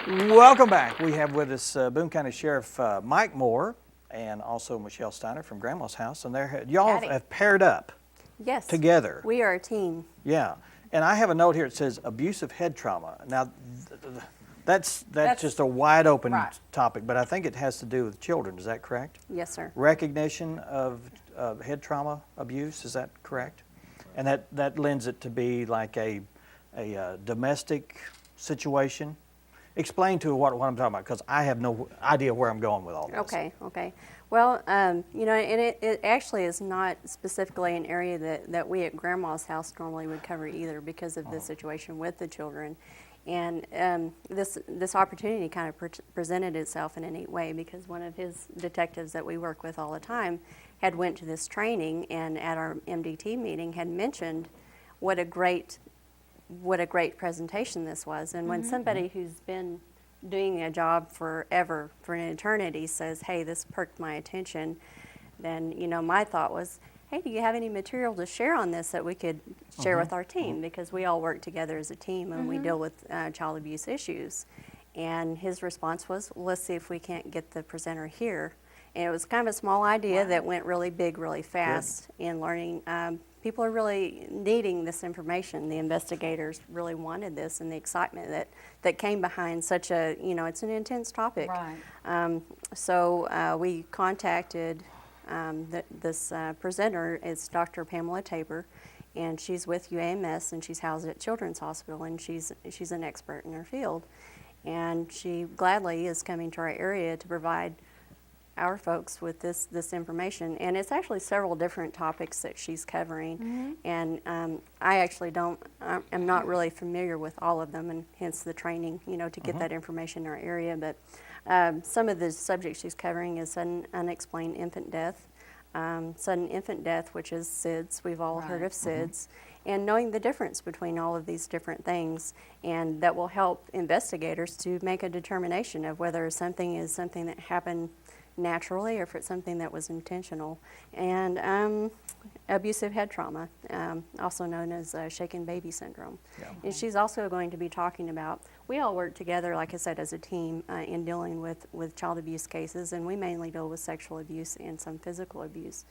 Welcome back. We have with us Boone County Sheriff Mike Moore and also Michelle Steiner from Grandma's House, and y'all have paired up. Yes. Together. We are a team. Yeah, and I have a note here that says abusive head trauma. Now, that's just a wide open topic, but I think it has to do with children. Is that correct? Yes, sir. Recognition of head trauma abuse. Is that correct? And that lends it to be like a domestic situation. Explain to what I'm talking about, because I have no idea where I'm going with all this. Okay. Well, you know, and it actually is not specifically an area that we at Grandma's House normally would cover either, because of the situation with the children. And this opportunity kind of presented itself in a neat way, because one of his detectives that we work with all the time had went to this training, and at our MDT meeting had mentioned what a great presentation this was. And when somebody who's been doing a job forever, for an eternity, says, hey, this perked my attention, then, you know, my thought was, hey, do you have any material to share on this that we could share with our team? Because we all work together as a team and we deal with child abuse issues. And his response was, well, let's see if we can't get the presenter here. And it was kind of a small idea that went really big, really fast in learning. People are really needing this information. The investigators really wanted this, and the excitement that came behind such a, you know, it's an intense topic. Right. So we contacted this presenter. It's Dr. Pamela Tabor, and she's with UAMS, and she's housed at Children's Hospital, and she's an expert in her field. And she gladly is coming to our area to provide our folks with this information, and it's actually several different topics that she's covering, and I actually I'm not really familiar with all of them, and hence the training, you know, to get that information in our area. But some of the subjects she's covering is sudden unexplained infant death, which is SIDS. We've all heard of SIDS, and knowing the difference between all of these different things, and that will help investigators to make a determination of whether something is something that happened naturally or if it's something that was intentional. And abusive head trauma, also known as shaken baby syndrome. And she's also going to be talking about, we all work together, like I said, as a team in dealing with child abuse cases, and we mainly deal with sexual abuse and some physical abuse.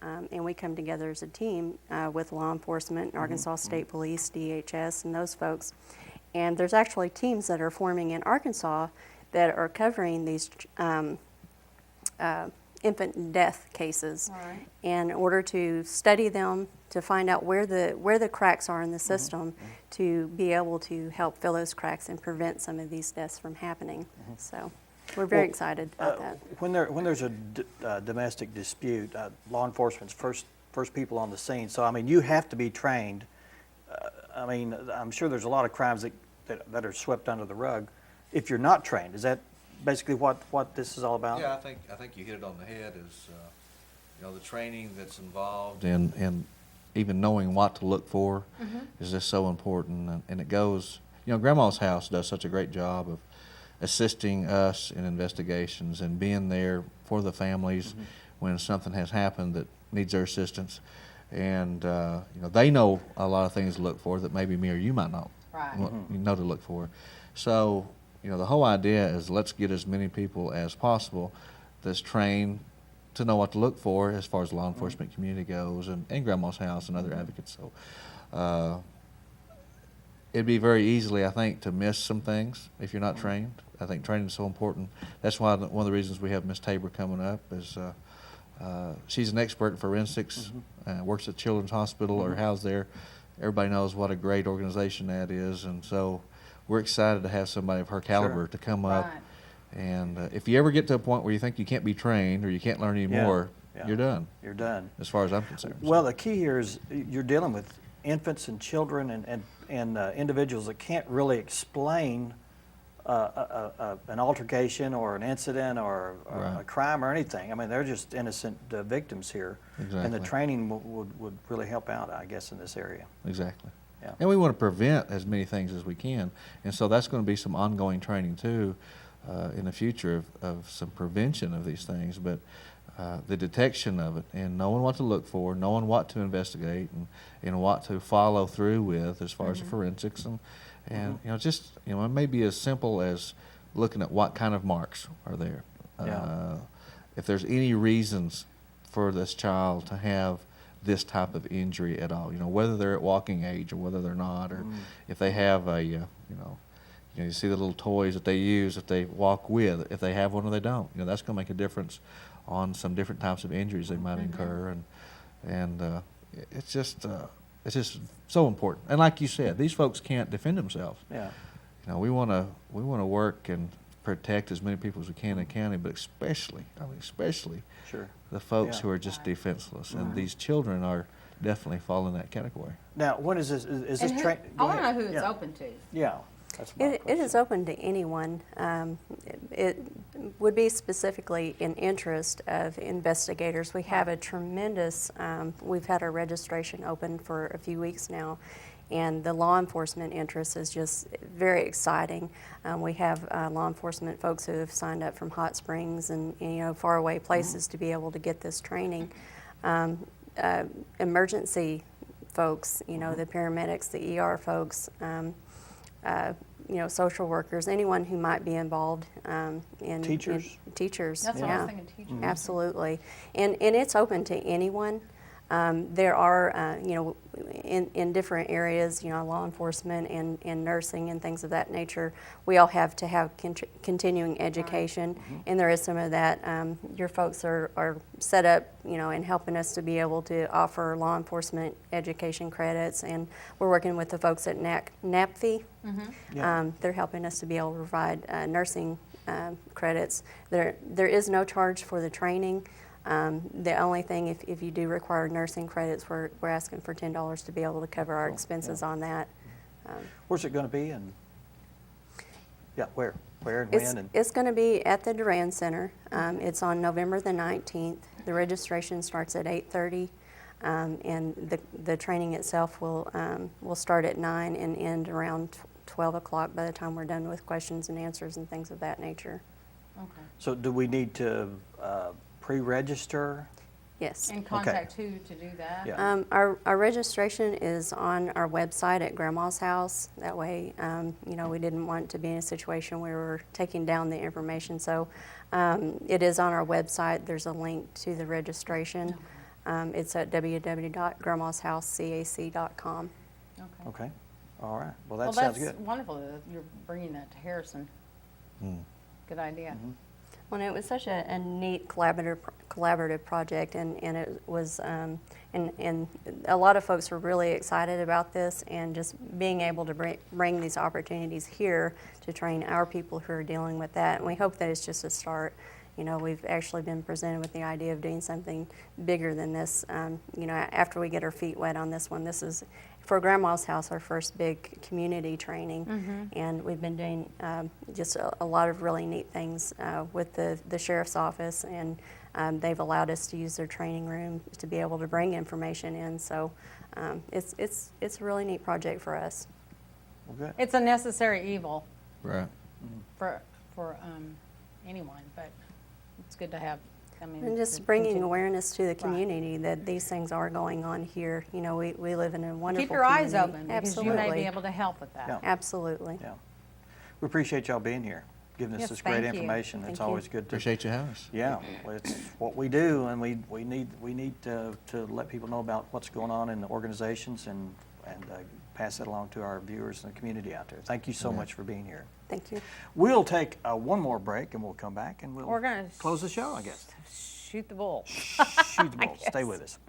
And we come together as a team with law enforcement, Arkansas State Police, DHS, and those folks. And there's actually teams that are forming in Arkansas that are covering these infant death cases, in order to study them, to find out where the cracks are in the system, to be able to help fill those cracks and prevent some of these deaths from happening. So we're very excited about that. When there's a domestic dispute, law enforcement's first people on the scene. So I mean, you have to be trained. I mean, I'm sure there's a lot of crimes that are swept under the rug if you're not trained. Is that basically what this is all about? Yeah, I think you hit it on the head. Is you know, the training that's involved and even knowing what to look for is just so important. And it goes, you know, Grandma's House does such a great job of assisting us in investigations and being there for the families when something has happened that needs their assistance. And you know, they know a lot of things to look for that maybe me or you might not know to look for. So, you know, the whole idea is let's get as many people as possible that's trained to know what to look for as far as the law enforcement community goes, and Grandma's House and other advocates. So it'd be very easily, I think, to miss some things if you're not trained. I think training is so important. That's why one of the reasons we have Miss Tabor coming up is she's an expert in forensics, works at Children's Hospital or housed there. Everybody knows what a great organization that is, and so we're excited to have somebody of her caliber to come up. And if you ever get to a point where you think you can't be trained or you can't learn anymore, you're done. You're done. As far as I'm concerned. Well, the key here is you're dealing with infants and children and individuals that can't really explain an altercation or an incident or a crime or anything. I mean, they're just innocent victims here. Exactly. And the training would really help out, I guess, in this area. Exactly. Yeah. And we want to prevent as many things as we can. And so that's going to be some ongoing training too in the future of some prevention of these things. But the detection of it and knowing what to look for, knowing what to investigate and what to follow through with as far as the forensics and you know, just, you know, it may be as simple as looking at what kind of marks are there. Yeah. If there's any reasons for this child to have this type of injury at all, whether they're at walking age or whether they're not, or if they have a, you see the little toys that they use if they walk with, if they have one or they don't, that's going to make a difference on some different types of injuries they might incur, and it's just so important. And like you said, these folks can't defend themselves. Yeah. We want to work and protect as many people as we can in the county, but especially Sure. the folks Yeah. who are just defenseless, and these children are definitely fall in that category. Now, when is this? Is this And train? I want to know who it's open to. Yeah. That's my It is question. open to anyone. It would be specifically in interest of investigators. We have a tremendous, we've had our registration open for a few weeks now, and the law enforcement interest is just very exciting. We have law enforcement folks who have signed up from Hot Springs and faraway places to be able to get this training. Emergency folks, the paramedics, the ER folks, social workers, anyone who might be involved in Teachers? Teachers, That's what I yeah, was thinking, teachers. absolutely, and it's open to anyone. There are, in different areas, law enforcement and nursing and things of that nature, we all have to have continuing education, and there is some of that. Your folks are set up, and helping us to be able to offer law enforcement education credits, and we're working with the folks at NAPFI. Yeah. They're helping us to be able to provide nursing credits. There is no charge for the training. The only thing, if you do require nursing credits, we're asking for $10 to be able to cover our expenses on that. Where's it going to be? And yeah, where and when? And It's going to be at the Duran Center. It's on November the 19th. The registration starts at 8:30, and the training itself will start at 9 and end around 12 o'clock by the time we're done with questions and answers and things of that nature. Okay. so, do we need to pre-register? Yes. And contact who to do that? Yeah. Our registration is on our website at Grandma's house. That way, we didn't want to be in a situation where we're taking down the information. So it is on our website. There's a link to the registration. It's at www.grandmashousecac.com. Okay. Okay. All right. Well, that Well, sounds that's good. wonderful that you're bringing that to Harrison. Good idea. Well, it was such a neat collaborative project, and it was, and a lot of folks were really excited about this, and just being able to bring these opportunities here to train our people who are dealing with that. And we hope that it's just a start. We've actually been presented with the idea of doing something bigger than this. After we get our feet wet on this one, this is, for Grandma's House, our first big community training, and we've been doing just a lot of really neat things with the sheriff's office, and they've allowed us to use their training room to be able to bring information in. So it's a really neat project for us. Well, good. It's a necessary evil Right. for anyone, but it's good to have. And just bringing awareness to the community that these things are going on here. We live in a wonderful Keep your eyes community. open, because Absolutely. you may be able to help with that. Yeah. Absolutely. Yeah. We appreciate y'all being here, giving us Yes, this great thank you. information. Thank It's you. always good to. Appreciate you having us. Yeah, well, it's what we do, and we need to let people know about what's going on in the organizations and pass that along to our viewers and the community out there. Thank you so much for being here. Thank you. We'll take one more break, and we'll come back, and we'll We're gonna close the show, I guess. shoot the bull. Shoot the ball. Stay with us.